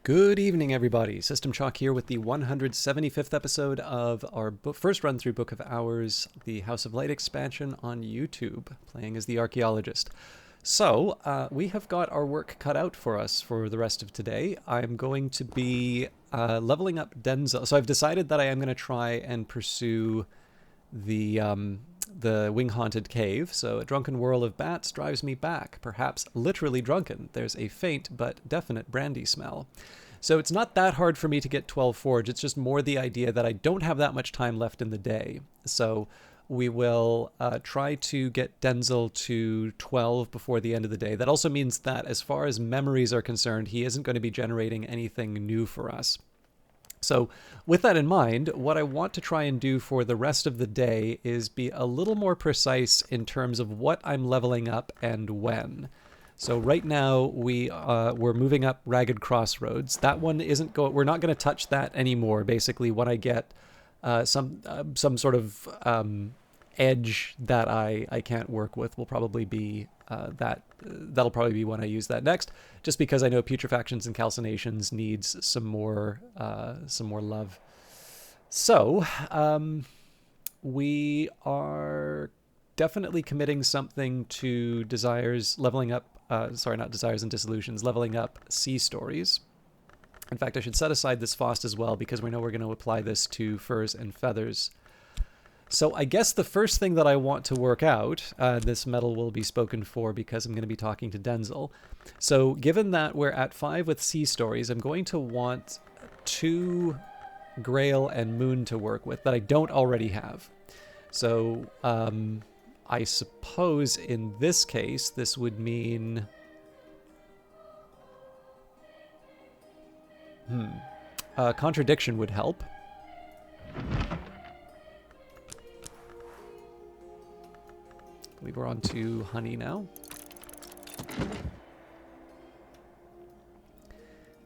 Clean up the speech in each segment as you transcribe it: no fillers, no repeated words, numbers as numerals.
Good evening, everybody. System Chalk here with the 175th episode of our first run-through Book of Hours, the House of Light expansion on YouTube, playing as the archaeologist. So, we have got our work cut out for us for the rest of today. I'm going to be leveling up Denzel. So I've decided that I am going to try and pursue the wing-haunted cave. So a drunken whirl of bats drives me back, perhaps literally drunken. There's a faint but definite brandy smell. So it's not that hard for me to get 12 forge. It's just more the idea that I don't have that much time left in the day. So we will try to get Denzel to 12 before the end of the day. That also means that as far as memories are concerned, he isn't going to be generating anything new for us. So with that in mind, what I want to try and do for the rest of the day is be a little more precise in terms of what I'm leveling up and when. So right now we're moving up Ragged Crossroads. That one isn't going. We're not going to touch that anymore. Basically, when I get some sort of edge that I can't work with, will probably be that'll probably be when I use that next. Just because I know putrefactions and calcinations needs some more love. So we are definitely committing something to desires, leveling up. Sorry, not desires and dissolutions, leveling up sea stories. In fact, I should set aside this Fost as well because we know we're going to apply this to furs and feathers. So I guess the first thing that I want to work out, this medal will be spoken for because I'm going to be talking to Denzel. So given that we're at 5 with sea stories, I'm going to want 2 Grail and Moon to work with that I don't already have. So I suppose in this case, this would mean... contradiction would help. I believe we're on to honey now.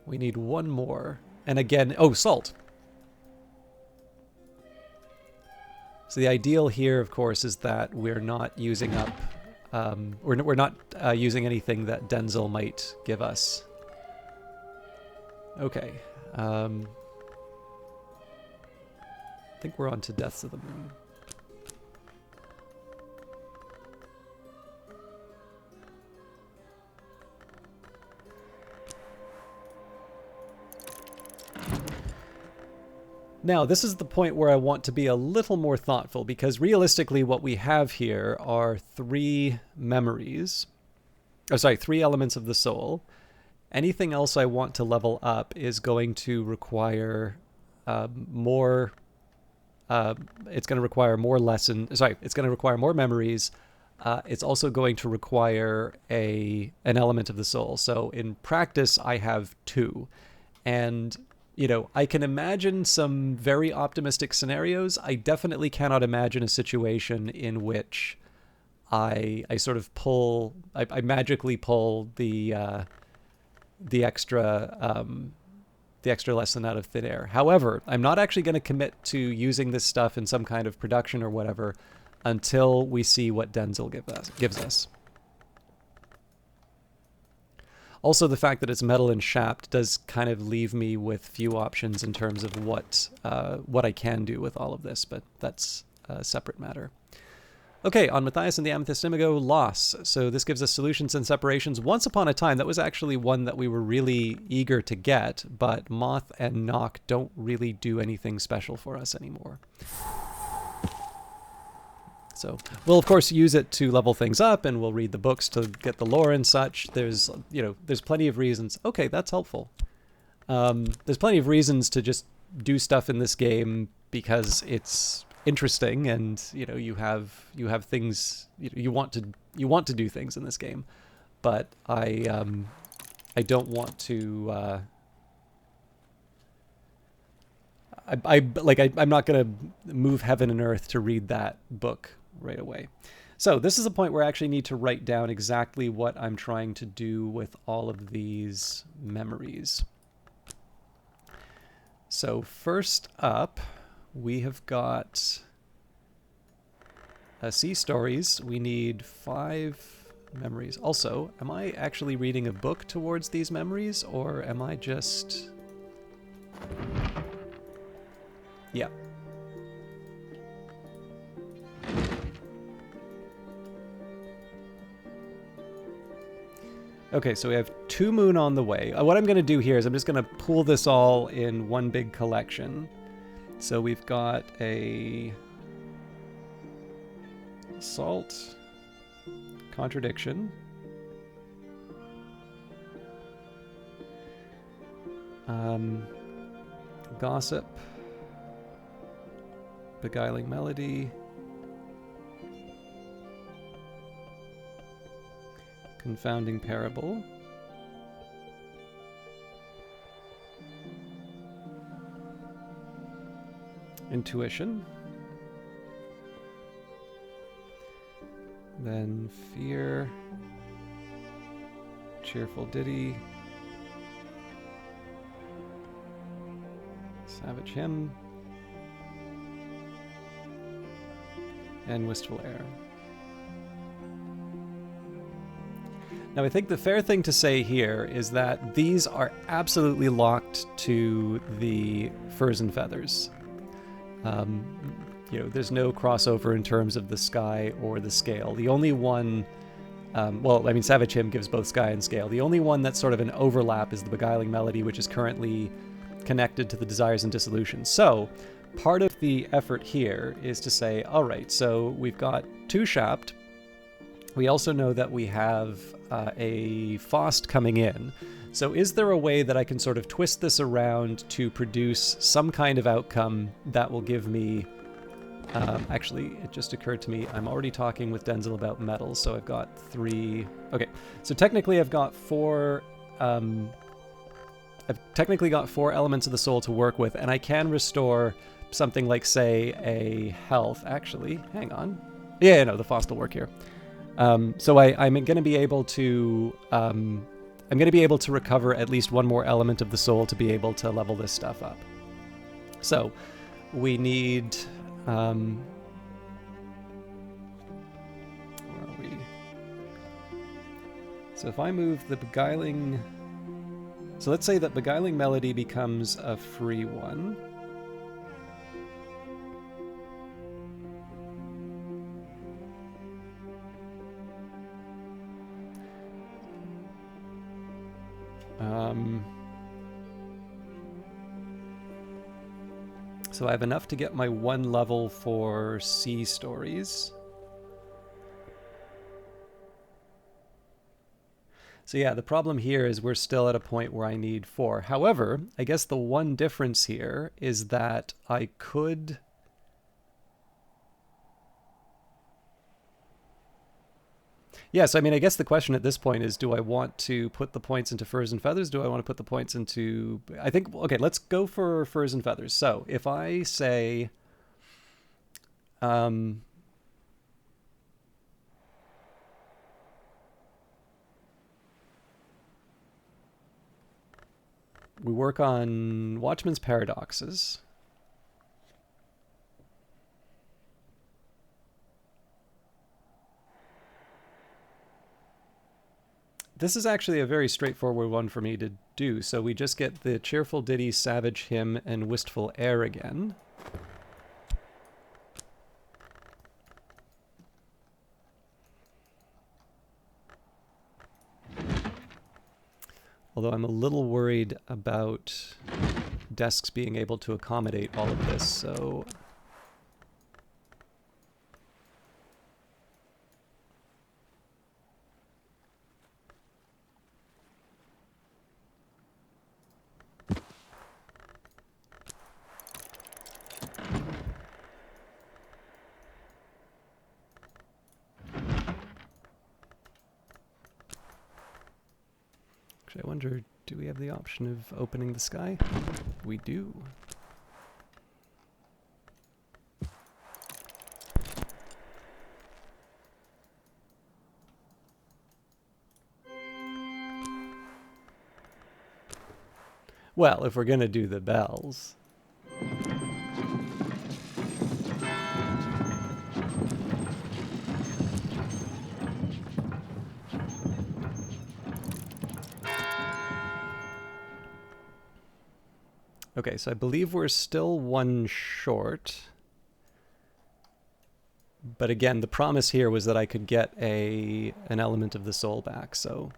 We need one more. And again, oh, salt. So the ideal here, of course, is that we're not using up, we're not using anything that Denzel might give us. Okay. I think we're on to Deaths of the Moon. Now, this is the point where I want to be a little more thoughtful, because realistically what we have here are 3 memories. Oh, sorry, 3 elements of the soul. Anything else I want to level up is going to require more... it's going to require more it's going to require more memories. It's also going to require an element of the soul. So in practice, I have 2. And... you know, I can imagine some very optimistic scenarios. I definitely cannot imagine a situation in which I sort of pull, I magically pull the extra lesson out of thin air. However, I'm not actually going to commit to using this stuff in some kind of production or whatever until we see what Denzel gives us. Also, the fact that it's metal and shapt does kind of leave me with few options in terms of what I can do with all of this, but that's a separate matter. Okay, on Matthias and the Amethyst Imago, Loss. So this gives us solutions and separations. Once upon a time, that was actually one that we were really eager to get, but Moth and Knock don't really do anything special for us anymore. So we'll, of course, use it to level things up, and we'll read the books to get the lore and such. There's plenty of reasons. Okay, that's helpful. There's plenty of reasons to just do stuff in this game because it's interesting, and you have things you want to do things in this game. But I don't want to. I'm not gonna move heaven and earth to read that book right away. So this is a point where I actually need to write down exactly what I'm trying to do with all of these memories. So first up, we have got sea stories. We need 5 memories. Also, am I actually reading a book towards these memories, or am I just... Yeah. Okay, so we have 2 moon on the way. What I'm going to do here is I'm just going to pool this all in one big collection. So we've got a assault, contradiction, gossip, beguiling melody, confounding parable, intuition, then fear, cheerful ditty, savage hymn, and wistful air. Now, I think the fair thing to say here is that these are absolutely locked to the furs and feathers. You know, there's no crossover in terms of the sky or the scale. The only one, well, I mean, Savage Hymn gives both sky and scale. The only one that's sort of an overlap is the Beguiling Melody, which is currently connected to the Desires and Dissolution. So, part of the effort here is to say, all right, so we've got 2 Shapt. We also know that we have a Faust coming in. So is there a way that I can sort of twist this around to produce some kind of outcome that will give me... actually, it just occurred to me, I'm already talking with Denzel about metals, so I've got 3... Okay, so technically I've got 4... I've technically got 4 elements of the soul to work with, and I can restore something like, say, a health. Actually, hang on. Yeah, no, the Faust will work here. So I'm going to be able to... I'm going to be able to recover at least 1 more element of the soul to be able to level this stuff up. So, we need... where are we? So if I move the Beguiling... So let's say that Beguiling Melody becomes a free one. So I have enough to get my 1 level for sea stories. So yeah, the problem here is we're still at a point where I need 4. However, I guess the one difference here is that I could... Yes, I mean, I guess the question at this point is, do I want to put the points into furs and feathers? Do I want to put the points into... I think, okay, let's go for furs and feathers. So if I say... we work on Watchman's Paradoxes. This is actually a very straightforward one for me to do. So we just get the Cheerful Ditty, Savage Hymn, and Wistful Air again. Although I'm a little worried about desks being able to accommodate all of this, so... Actually, I wonder, do we have the option of opening the sky? We do. Well, if we're going to do the bells. Okay, so I believe we're still one short. But again, the promise here was that I could get an element of the soul back, so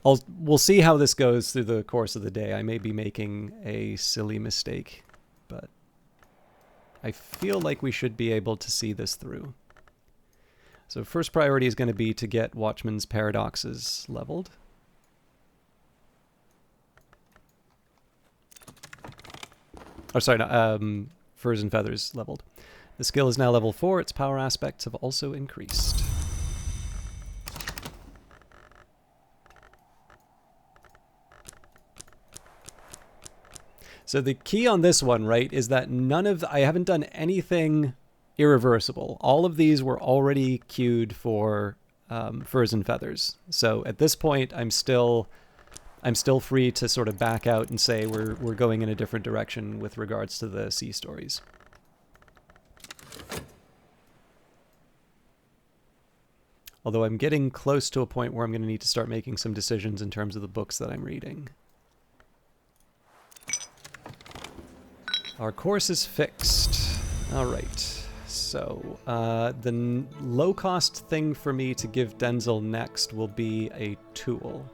we'll see how this goes through the course of the day. I may be making a silly mistake, but I feel like we should be able to see this through. So first priority is going to be to get Watchman's Paradoxes leveled. Oh, sorry, no, Furs and Feathers leveled. The skill is now level 4. Its power aspects have also increased. So the key on this one, right, is that I haven't done anything irreversible. All of these were already queued for Furs and Feathers. So at this point, I'm still free to sort of back out and say we're going in a different direction with regards to the sea stories. Although I'm getting close to a point where I'm going to need to start making some decisions in terms of the books that I'm reading. Our course is fixed. All right. So the low-cost thing for me to give Denzel next will be a tool.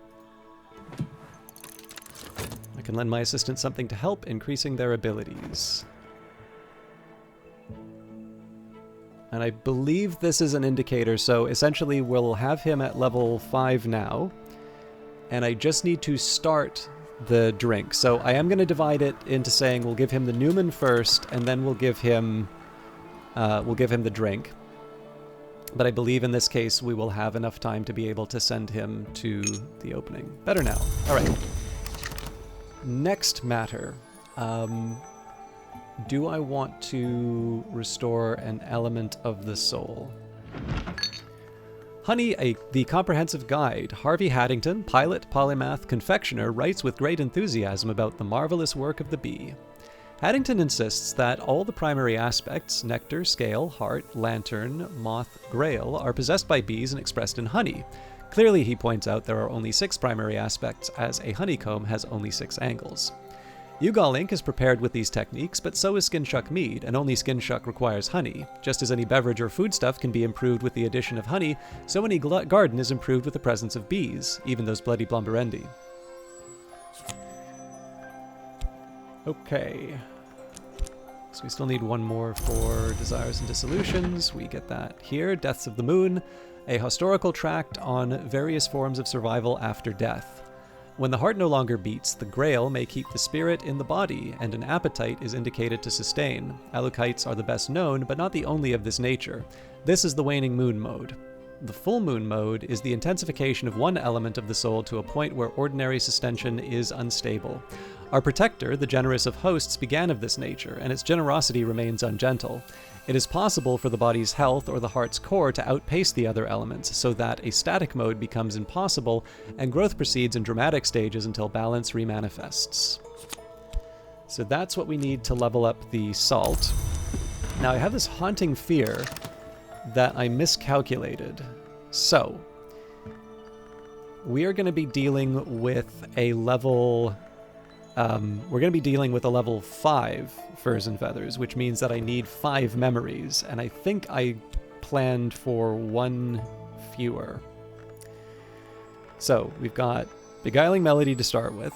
I can lend my assistant something to help, increasing their abilities. And I believe this is an indicator, so essentially we'll have him at level 5 now. And I just need to start the drink. So I am going to divide it into saying we'll give him the Newman first, and then we'll give him the drink. But I believe in this case we will have enough time to be able to send him to the opening. Better now. All right. Next matter. Do I want to restore an element of the soul? Honey, the comprehensive guide. Harvey Haddington, pilot, polymath, confectioner, writes with great enthusiasm about the marvelous work of the bee. Haddington insists that all the primary aspects, nectar, scale, heart, lantern, moth, grail, are possessed by bees and expressed in honey. Clearly, he points out, there are only 6 primary aspects, as a honeycomb has only 6 angles. Ugal ink is prepared with these techniques, but so is Skinshuck mead, and only Skinshuck requires honey. Just as any beverage or foodstuff can be improved with the addition of honey, so any garden is improved with the presence of bees, even those bloody blumberendi. Okay. So we still need one more for Desires and Dissolutions. We get that here. Deaths of the Moon, a historical tract on various forms of survival after death. When the heart no longer beats, the grail may keep the spirit in the body, and an appetite is indicated to sustain. Alukites are the best known, but not the only of this nature. This is the waning moon mode. The full moon mode is the intensification of one element of the soul to a point where ordinary sustention is unstable. Our protector, the generous of hosts, began of this nature, and its generosity remains ungentle. It is possible for the body's health or the heart's core to outpace the other elements, so that a static mode becomes impossible, and growth proceeds in dramatic stages until balance remanifests. So that's what we need to level up the salt. Now I have this haunting fear that I miscalculated. So we are going to be dealing with a level... we're going to be dealing with a level 5 Furs and Feathers, which means that I need 5 memories, and I think I planned for 1 fewer. So we've got Beguiling Melody to start with.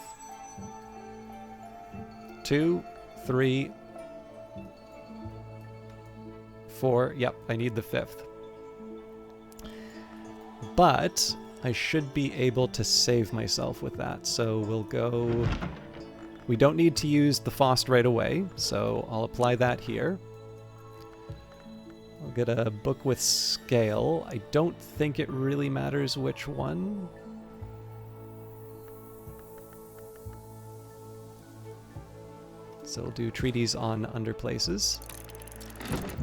2, 3, 4. Yep, I need the 5th. But I should be able to save myself with that, so we'll go... We don't need to use the Faust right away, so I'll apply that here. I'll get a book with scale. I don't think it really matters which one. So we'll do treaties on underplaces.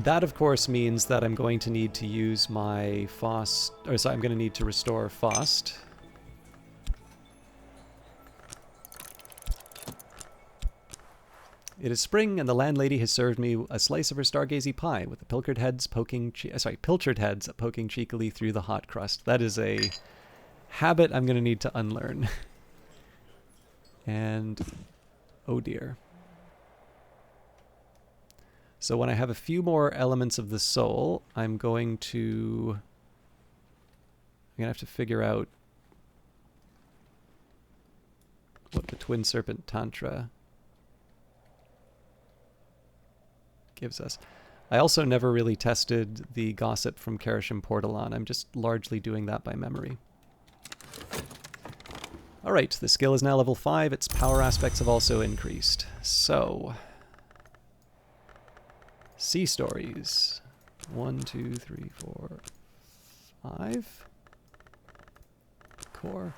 That, of course, means that I'm going to need to use my Faust... Or sorry, I'm going to need to restore Faust. It is spring, and the landlady has served me a slice of her stargazy pie with the pilchard heads poking cheekily through the hot crust. That is a habit I'm going to need to unlearn. And Oh dear. So when I have a few more elements of the soul, I'm going to have to figure out what the Twin Serpent Tantra gives us. I also never really tested the Gossip from Karashim Portalan. I'm just largely doing that by memory. Alright, the skill is now level 5. Its power aspects have also increased. So, sea stories. 1, 2, 3, 4, 5. Core.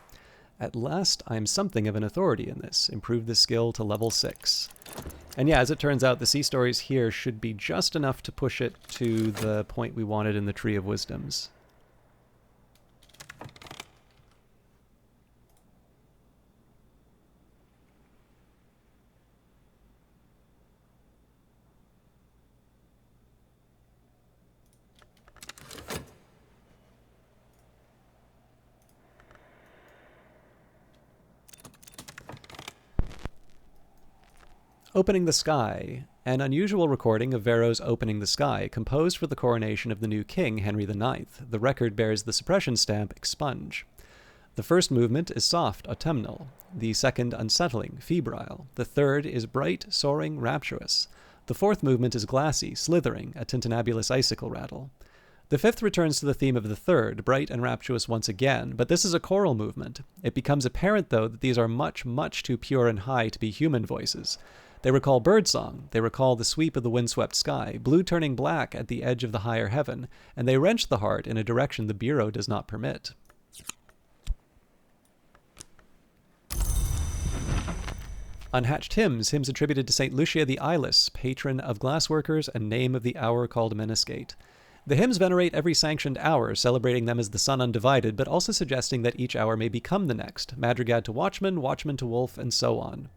At last, I'm something of an authority in this. Improve the skill to level 6. And yeah, as it turns out, the sea stories here should be just enough to push it to the point we wanted in the Tree of Wisdoms. Opening the Sky, an unusual recording of Varro's Opening the Sky, composed for the coronation of the new king, Henry IX. The record bears the suppression stamp, Expunge. The first movement is soft, autumnal. The second, unsettling, febrile. The third is bright, soaring, rapturous. The fourth movement is glassy, slithering, a tintinnabulous icicle rattle. The fifth returns to the theme of the third, bright and rapturous once again, but this is a choral movement. It becomes apparent, though, that these are much, much too pure and high to be human voices. They recall birdsong, they recall the sweep of the windswept sky, blue turning black at the edge of the higher heaven, and they wrench the heart in a direction the bureau does not permit. Unhatched hymns attributed to St. Lucia the Eyeless, patron of glassworkers and name of the hour called Miniscate. The hymns venerate every sanctioned hour, celebrating them as the sun undivided, but also suggesting that each hour may become the next, madrigad to watchman, watchman to wolf, and so on.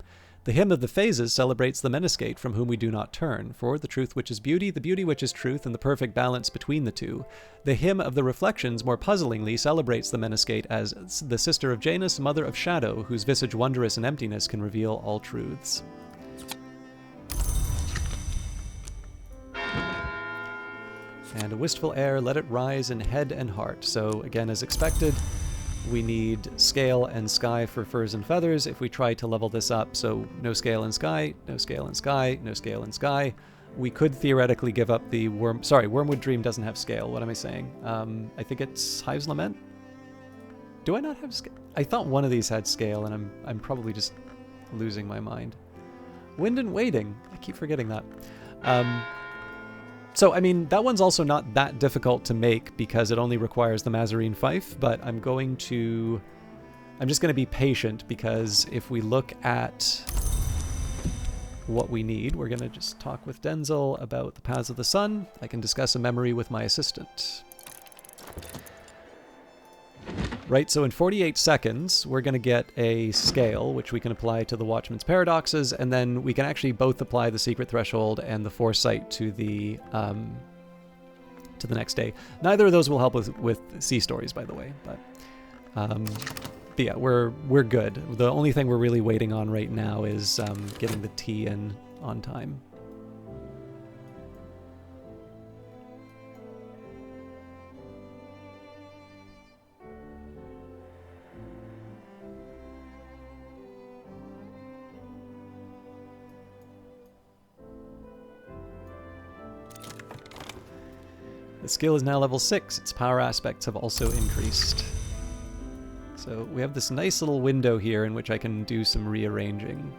The hymn of the phases celebrates the Miniscate from whom we do not turn, for the truth which is beauty, the beauty which is truth, and the perfect balance between the two. The hymn of the reflections more puzzlingly celebrates the Miniscate as the sister of Janus, mother of shadow, whose visage wondrous in emptiness can reveal all truths. And a wistful air, let it rise in head and heart. So again, as expected, we need scale and sky for furs and feathers if we try to level this up. So no scale and sky, no scale and sky, no scale and sky. We could theoretically give up the Wormwood Dream doesn't have scale. What am I saying? I think it's Hive's Lament. Do I not have scale? I thought one of these had scale, and I'm probably just losing my mind. Wind and Waiting. I keep forgetting that. So, I mean, that one's also not that difficult to make because it only requires the Mazarine Fife, but I'm just going to be patient because if we look at what we need, we're going to just talk with Denzel about the Paths of the Sun. I can discuss a memory with my assistant. Right, so in 48 seconds, we're going to get a scale, which we can apply to the Watchman's Paradoxes, and then we can actually both apply the Secret Threshold and the Foresight to the next day. Neither of those will help with sea stories, by the way, but yeah, we're good. The only thing we're really waiting on right now is getting the tea in on time. The skill is now level 6. Its power aspects have also increased. So we have this nice little window here in which I can do some rearranging.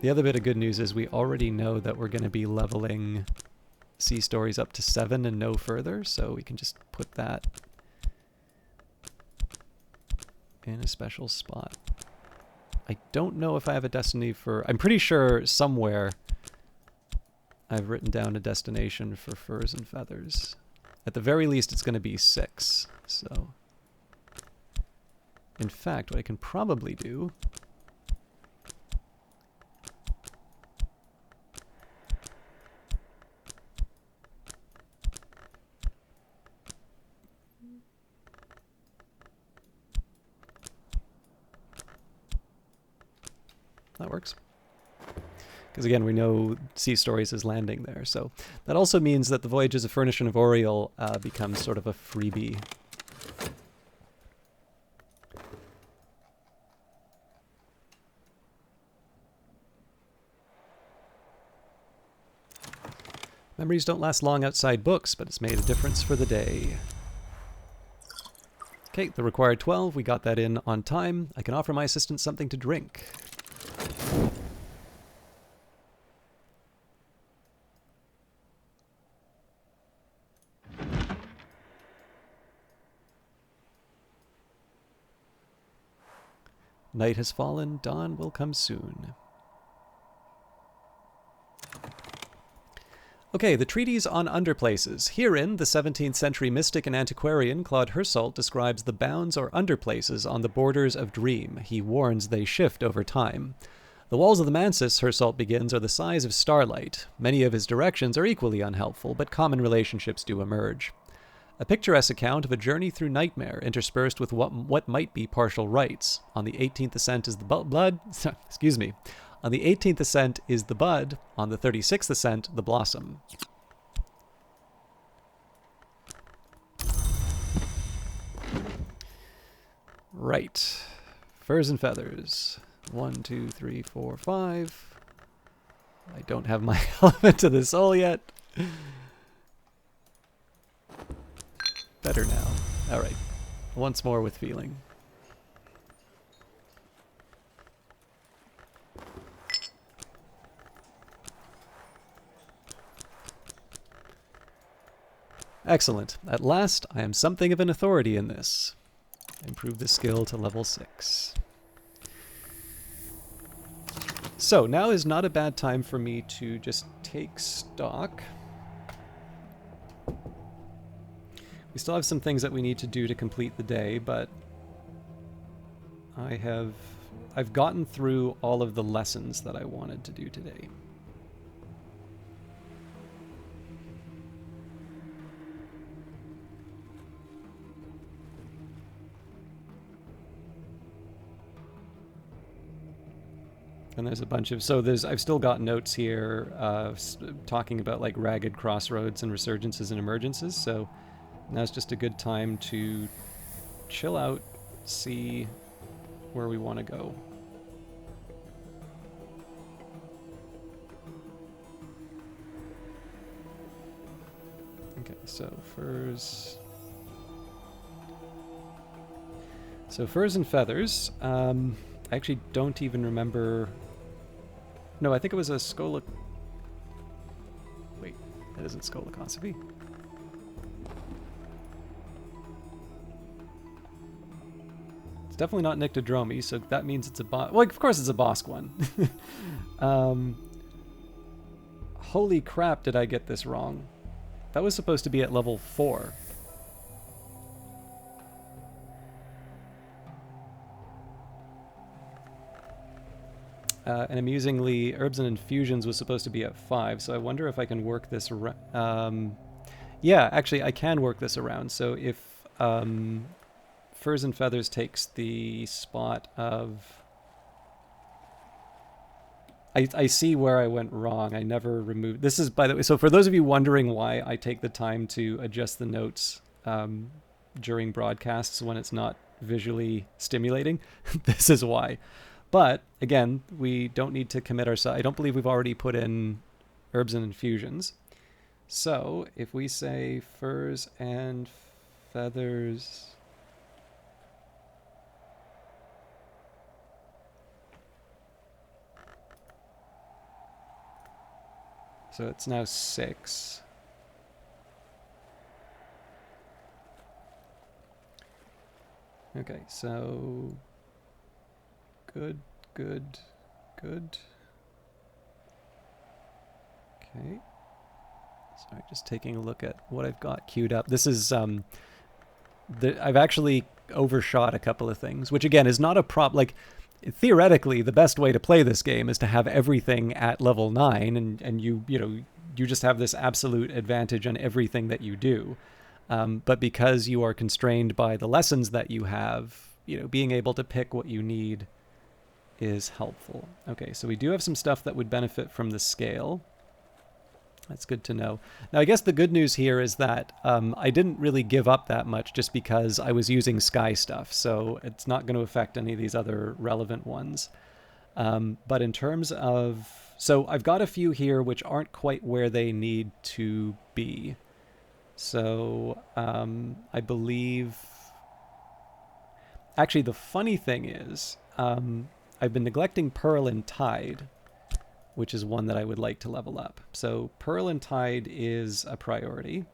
The other bit of good news is we already know that we're going to be leveling sea stories up to 7 and no further, so we can just put that in a special spot. I don't know if I have a destiny for... I'm pretty sure somewhere I've written down a destination for furs and feathers. At the very least, it's going to be 6. So, in fact, what I can probably do that works. Because again, we know Sea Stories is landing there. So that also means that the Voyages of Furnish and of Oriel becomes sort of a freebie. Memories don't last long outside books, but it's made a difference for the day. Okay, the required 12, we got that in on time. I can offer my assistant something to drink. Night has fallen, dawn will come soon. Okay, the treatise on underplaces. Herein, the 17th century mystic and antiquarian Claude Hersault describes the bounds or underplaces on the borders of dream. He warns they shift over time. The walls of the mansis, Hersault begins, are the size of starlight. Many of his directions are equally unhelpful, but common relationships do emerge. A picturesque account of a journey through nightmare, interspersed with what might be partial rites. On the 18th ascent is the blood. Excuse me. On the 18th ascent is the bud. On the 36th ascent, the blossom. Right. Furs and feathers. 1, 2, 3, 4, 5. I don't have my element of the soul yet. Better now. Alright. Once more with feeling. Excellent. At last, I am something of an authority in this. Improve the skill to level 6. So, now is not a bad time for me to just take stock. We still have some things that we need to do to complete the day, but I've gotten through all of the lessons that I wanted to do today. And there's a bunch of, I've still got notes here talking about like ragged crossroads and resurgences and emergences, so now's just a good time to chill out, see where we want to go. Okay, so furs. So furs and feathers. I actually don't even remember. No, I think it was a Wait, that isn't scolacosophy. It's definitely not Nyctodromi, so that means it's a Well, of course it's a Bosk one. Holy crap, did I get this wrong? That was supposed to be at level 4. And amusingly, Herbs and Infusions was supposed to be at 5, so I wonder if I can work this around. Yeah, actually, I can work this around. So if Furs and Feathers takes the spot of... I see where I went wrong. I never removed... This is, by the way, so for those of you wondering why I take the time to adjust the notes during broadcasts when it's not visually stimulating, this is why. But, again, we don't need to commit ourselves. I don't believe we've already put in Herbs and Infusions. So, if we say Furs and Feathers... So it's now 6. Okay, so... Good. Okay. Sorry, just taking a look at what I've got queued up. This is, I've actually overshot a couple of things, which again is not a problem. Like, theoretically, the best way to play this game is to have everything at level 9, and you just have this absolute advantage on everything that you do. But because you are constrained by the lessons that you have, being able to pick what you need is helpful. Okay, so we do have some stuff that would benefit from the scale. That's good to know. Now, I guess the good news here is that I didn't really give up that much just because I was using sky stuff, so it's not going to affect any of these other relevant ones. But in terms of... So I've got a few here which aren't quite where they need to be. So I believe... Actually, the funny thing is, I've been neglecting Pearl and Tide, which is one that I would like to level up. So Pearl and Tide is a priority.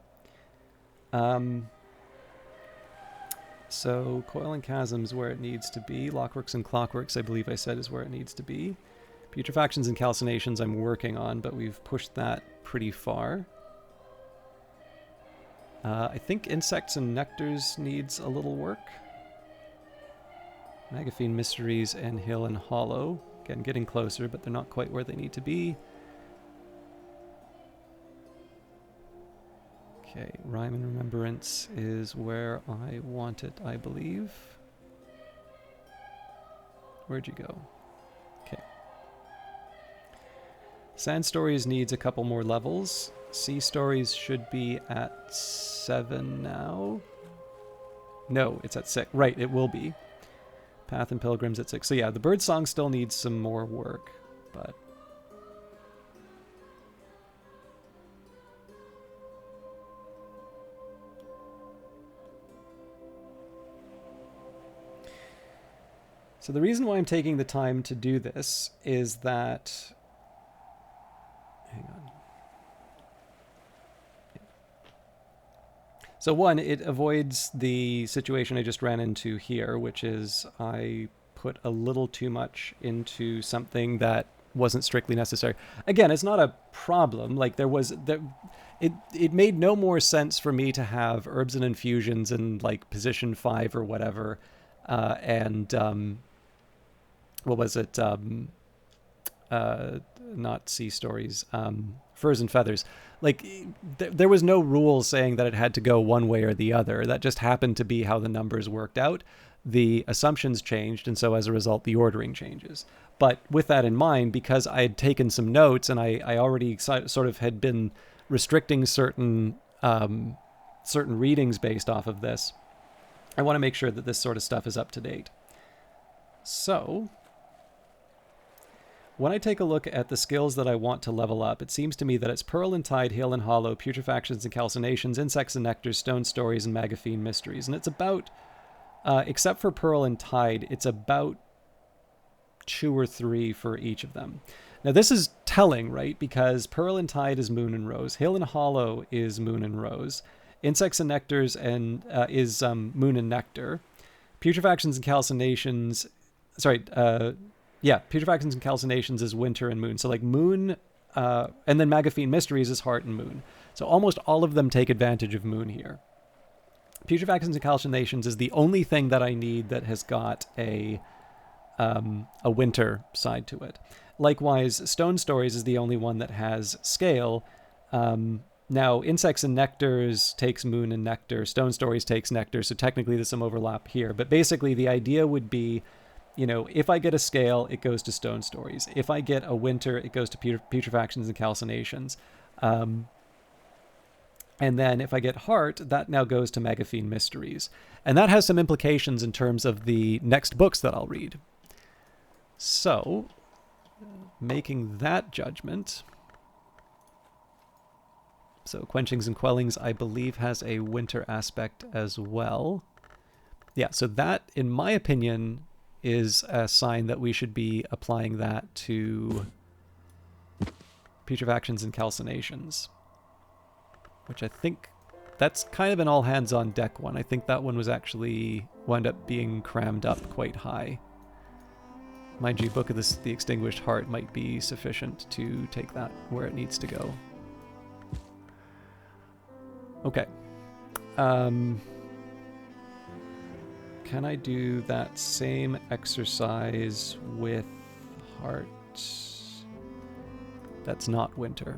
So Coil and Chasms where it needs to be. Lockworks and Clockworks, I believe I said, is where it needs to be. Putrefactions and Calcinations I'm working on, but we've pushed that pretty far. I think Insects and Nectars needs a little work. Magaphine Mysteries and Hill and Hollow. Again, getting closer, but they're not quite where they need to be. Okay, Rhyme and Remembrance is where I want it, I believe. Where'd you go? Okay. Sand Stories needs a couple more levels. Sea Stories should be at 7 now. No, it's at 6. Right, it will be. Path and Pilgrims at 6. So yeah, the Bird Song still needs some more work, but... So the reason why I'm taking the time to do this is that... Hang on. So one, it avoids the situation I just ran into here, which is I put a little too much into something that wasn't strictly necessary. Again, it's not a problem. Like it made no more sense for me to have herbs and infusions in like position 5 or whatever, and what was it? Not Sea Stories, Furs and Feathers. Like, there was no rule saying that it had to go one way or the other. That just happened to be how the numbers worked out. The assumptions changed, and so as a result, the ordering changes. But with that in mind, because I had taken some notes and I already sort of had been restricting certain readings based off of this, I want to make sure that this sort of stuff is up to date. So... when I take a look at the skills that I want to level up, it seems to me that it's Pearl and Tide, Hill and Hollow, Putrefactions and Calcinations, Insects and Nectars, Stone Stories, and Magaphine Mysteries. And it's about, except for Pearl and Tide, it's about 2 or 3 for each of them. Now this is telling, right? Because Pearl and Tide is Moon and Rose, Hill and Hollow is Moon and Rose, Insects and Nectars is Moon and Nectar, Putrefactions and Calcinations, Putrefactions and Calcinations is Winter and Moon. So like Moon, and then Magaphine Mysteries is Heart and Moon. So almost all of them take advantage of Moon here. Putrefactions and Calcinations is the only thing that I need that has got a Winter side to it. Likewise, Stone Stories is the only one that has Scale. Now, Insects and Nectars takes Moon and Nectar. Stone Stories takes Nectar, so technically there's some overlap here. But basically the idea would be, you know, if I get a Scale, it goes to Stone Stories. If I get a Winter, it goes to Putrefactions and Calcinations. And then if I get Heart, that now goes to Magaphine Mysteries. And that has some implications in terms of the next books that I'll read. So, making that judgment... So Quenchings and Quellings, I believe, has a Winter aspect as well. Yeah, so that, in my opinion... is a sign that we should be applying that to Putrefactions and Calcinations, which I think that's kind of an all-hands-on-deck one. I think that one was actually wound up being crammed up quite high. Mind you, Book of the Extinguished Heart might be sufficient to take that where it needs to go. Okay. Can I do that same exercise with Heart? That's not Winter.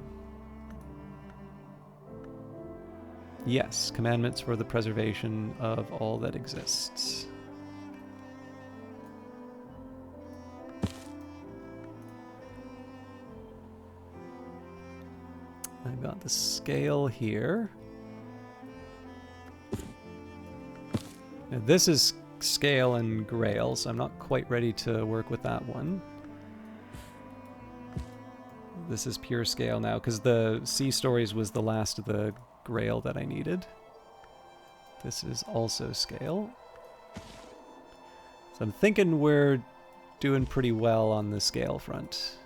Yes, commandments for the preservation of all that exists. I've got the scale here. Now this is scale and grail, so I'm not quite ready to work with that one. This is pure scale now, because the Sea Stories was the last of the grail that I needed. This is also scale. So I'm thinking we're doing pretty well on the scale front.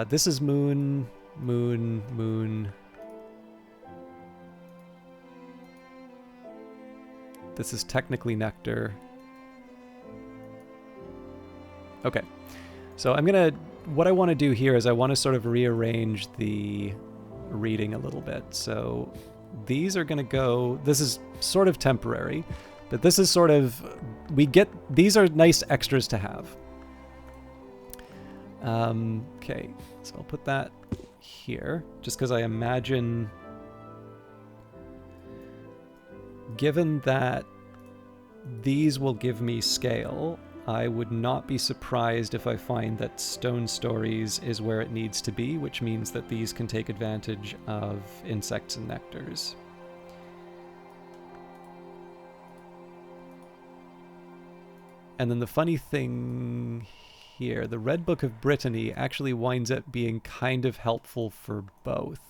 This is moon, moon, moon. This is technically nectar. Okay, so what I want to do here is I want to sort of rearrange the reading a little bit. So these are going to go, this is sort of temporary, but this is sort of, these are nice extras to have. Okay, so I'll put that here, just because I imagine, given that these will give me scale, I would not be surprised if I find that Stone Stories is where it needs to be, which means that these can take advantage of insects and nectars. And then the funny thing here, the Red Book of Brittany actually winds up being kind of helpful for both.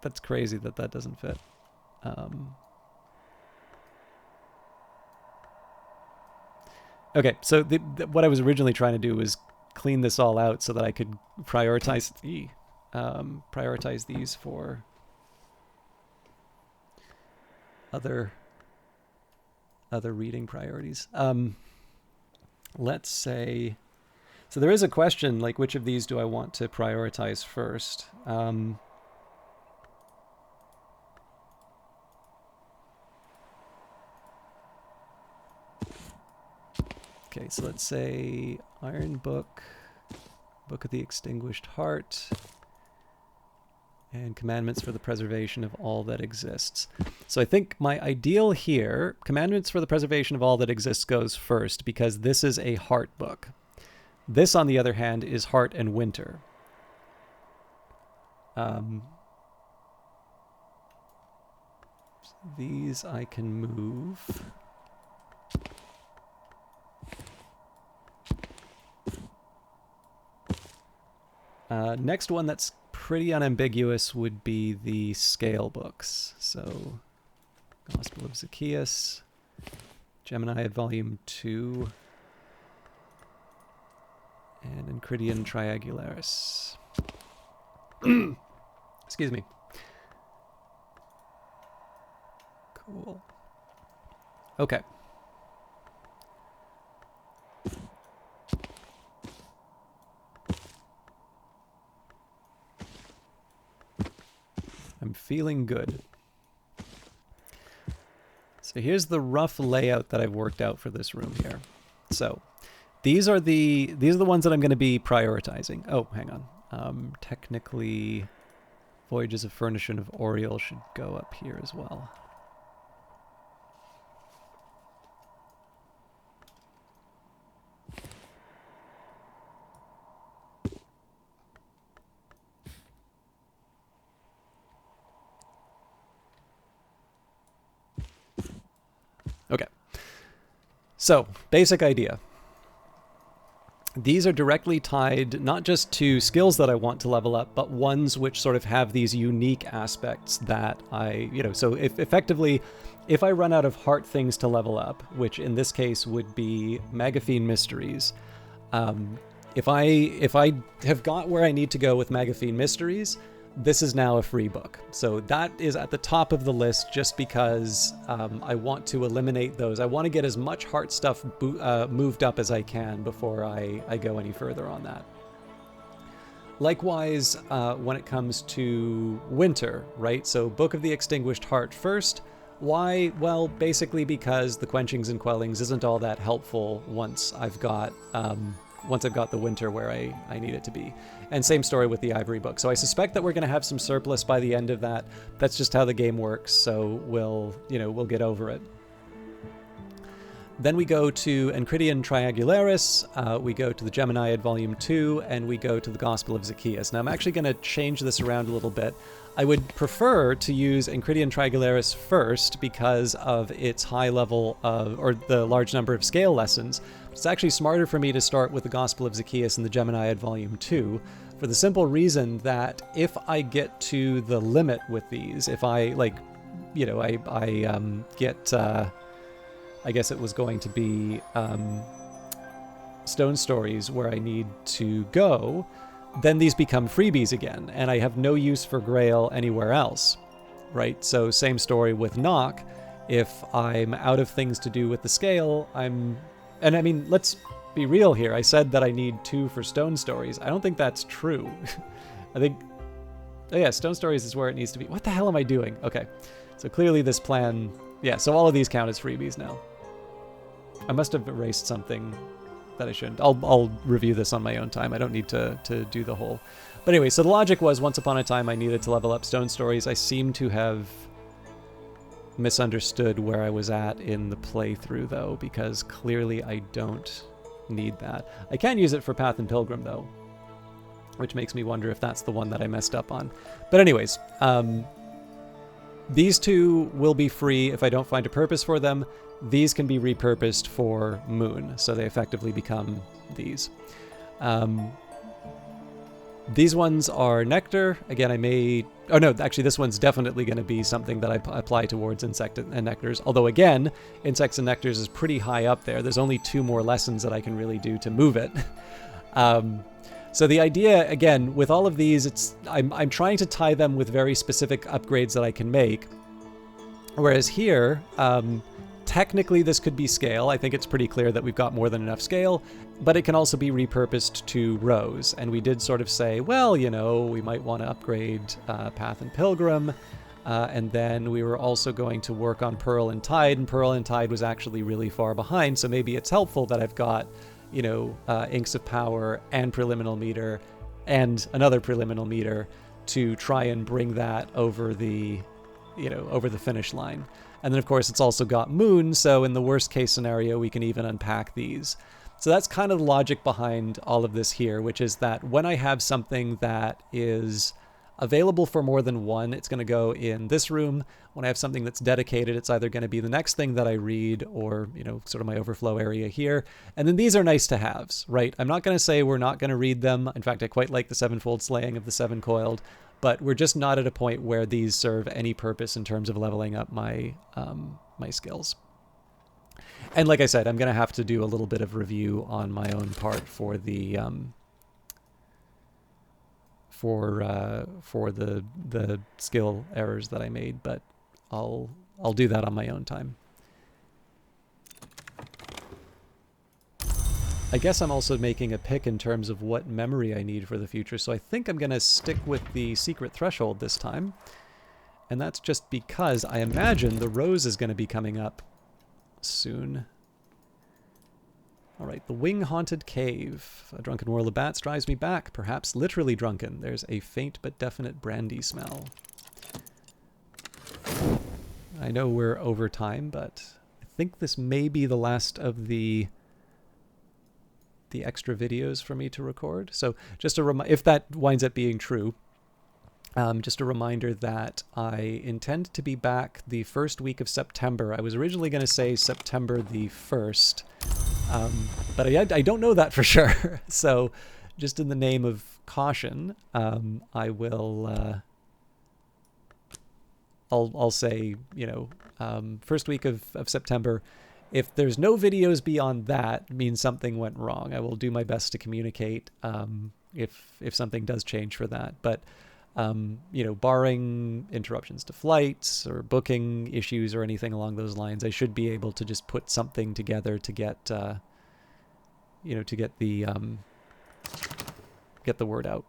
That's crazy that that doesn't fit. Okay, so what I was originally trying to do was clean this all out so that I could prioritize prioritize these for other reading priorities. Let's say, so there is a question like, which of these do I want to prioritize first? Okay, so let's say Iron Book, Book of the Extinguished Heart, and Commandments for the Preservation of All That Exists. So I think my ideal here, Commandments for the Preservation of All That Exists goes first, because this is a heart book. This, on the other hand, is Heart and Winter. So these I can move. Next one that's pretty unambiguous would be the scale books. So, Gospel of Zacchaeus, Gemini Volume 2, and Enchiridion Triangularis. Excuse me. Cool. Okay. I'm feeling good. So here's the rough layout that I've worked out for this room here. So these are the ones that I'm going to be prioritizing. Oh, hang on. Technically, Voyages of Furnish and of Oriel should go up here as well. Okay, so basic idea. These are directly tied not just to skills that I want to level up, but ones which sort of have these unique aspects that so effectively, if I run out of heart things to level up, which in this case would be Magaphine Mysteries, if I have got where I need to go with Magaphine Mysteries, this is now a free book. So that is at the top of the list just because I want to eliminate those. I want to get as much heart stuff moved up as I can before I go any further on that. Likewise, when it comes to Winter, right? So Book of the Extinguished Heart first. Why? Well, basically because the Quenchings and Quellings isn't all that helpful once I've got once I've got the winter where I need it to be. And same story with the Ivory Book. So I suspect that we're going to have some surplus by the end of that. That's just how the game works. So we'll get over it. Then we go to Enchiridion Triangularis, we go to the Geminiad Volume 2, and we go to the Gospel of Zacchaeus. Now I'm actually going to change this around a little bit. I would prefer to use Enchiridion Triangularis first because of its high level of, or the large number of scale lessons. It's actually smarter for me to start with the Gospel of Zacchaeus and the Geminiad Volume 2, for the simple reason that if I get to the limit with these, if I, get... I guess it was going to be Stone Stories where I need to go, then these become freebies again, and I have no use for Grail anywhere else, right? So same story with Knock. If I'm out of things to do with the scale, and I mean, let's be real here. I said that I need 2 for Stone Stories. I don't think that's true. I think, oh yeah, Stone Stories is where it needs to be. What the hell am I doing? Okay, so clearly this plan, yeah, so all of these count as freebies now. I must have erased something that I shouldn't. I'll review this on my own time. I don't need to do the whole. But anyway, so the logic was once upon a time I needed to level up Stone Stories. I seem to have misunderstood where I was at in the playthrough, though, because clearly I don't need that. I can use it for Path and Pilgrim, though, which makes me wonder if that's the one that I messed up on. But anyways, these 2 will be free if I don't find a purpose for them. These can be repurposed for Moon, so they effectively become these. These ones are Nectar. Again, I may... Oh no, actually this one's definitely going to be something that I apply towards Insect and Nectars. Although again, Insects and Nectars is pretty high up there. There's only 2 more lessons that I can really do to move it. So the idea, again, with all of these, I'm trying to tie them with very specific upgrades that I can make. Whereas here, technically this could be scale. I think it's pretty clear that we've got more than enough scale, but it can also be repurposed to Rose. And we did sort of say, well, we might want to upgrade Path and Pilgrim. And then we were also going to work on Pearl and Pearl and Tide was actually really far behind. So maybe it's helpful that I've got Inks of Power and Preliminal Meter and another Preliminal Meter to try and bring that over the finish line. And then of course it's also got Moon, so in the worst case scenario we can even unpack these. So that's kind of the logic behind all of this here, which is that when I have something that is available for more than one, it's going to go in this room. When I have something that's dedicated, it's either going to be the next thing that I read or, sort of my overflow area here. And then these are nice to haves, right? I'm not going to say we're not going to read them. In fact, I quite like the Sevenfold Slaying of the Seven Coiled, but we're just not at a point where these serve any purpose in terms of leveling up my my skills. And like I said, I'm going to have to do a little bit of review on my own part for the the skill errors that I made, but I'll do that on my own time. I guess I'm also making a pick in terms of what memory I need for the future, so I think I'm going to stick with the Secret Threshold this time. And that's just because I imagine the Rose is going to be coming up soon. Alright, the Wing-Haunted Cave. A drunken whirl of bats drives me back, perhaps literally drunken. There's a faint but definite brandy smell. I know we're over time, but I think this may be the last of the extra videos for me to record. So just if that winds up being true, just a reminder that I intend to be back the first week of September. I was originally going to say September the 1st, but I don't know that for sure. So just in the name of caution, I will, I'll say, first week of September. If there's no videos beyond that, it means something went wrong. I will do my best to communicate if something does change for that. But barring interruptions to flights or booking issues or anything along those lines, I should be able to just put something together to get to get the word out.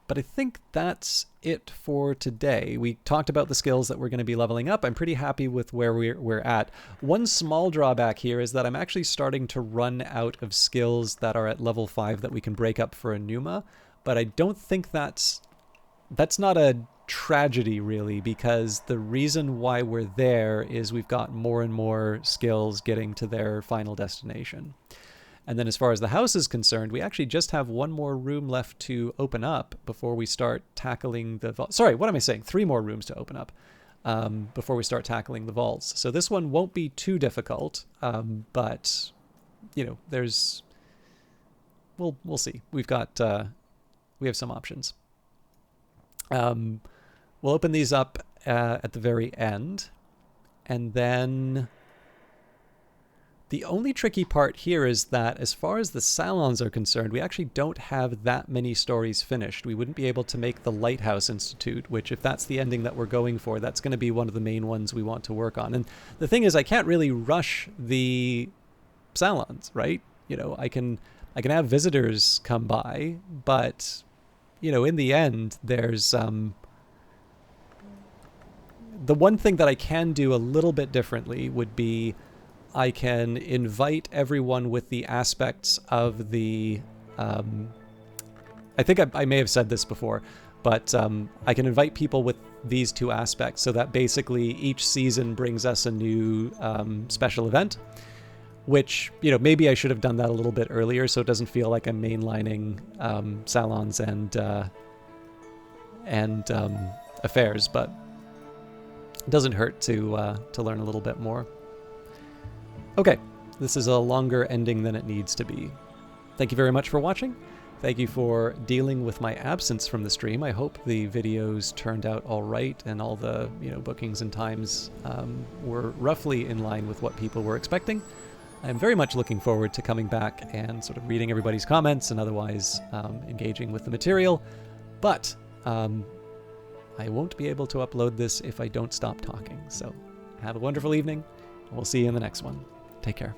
But I think that's it for today. We talked about the skills that we're going to be leveling up. I'm pretty happy with where we're at. One small drawback here is that I'm actually starting to run out of skills that are at level 5 that we can break up for a Numa. But I don't think that's not a tragedy, really, because the reason why we're there is we've got more and more skills getting to their final destination. And then as far as the house is concerned, we actually just have one more room left to open up before we start tackling the vault. Sorry, what am I saying? 3 more rooms to open up before we start tackling the vaults. So this one won't be too difficult, but, you know, there's... We'll see. We've got... we have some options. We'll open these up at the very end, and then... The only tricky part here is that as far as the salons are concerned, we actually don't have that many stories finished. We wouldn't be able to make the Lighthouse Institute, which if that's the ending that we're going for, that's going to be one of the main ones we want to work on. And the thing is, I can't really rush the salons, right? You know, I can have visitors come by, but, you know, in the end, there's... the one thing that I can do a little bit differently would be I can invite everyone with the aspects of the... I think I may have said this before, but I can invite people with these 2 aspects so that basically each season brings us a new special event, which, you know, maybe I should have done that a little bit earlier so it doesn't feel like I'm mainlining salons and affairs, but it doesn't hurt to learn a little bit more. Okay, this is a longer ending than it needs to be. Thank you very much for watching. Thank you for dealing with my absence from the stream. I hope the videos turned out all right and all the, you know, bookings and times were roughly in line with what people were expecting. I'm very much looking forward to coming back and sort of reading everybody's comments and otherwise engaging with the material. But I won't be able to upload this if I don't stop talking. So have a wonderful evening, and we'll see you in the next one. Take care.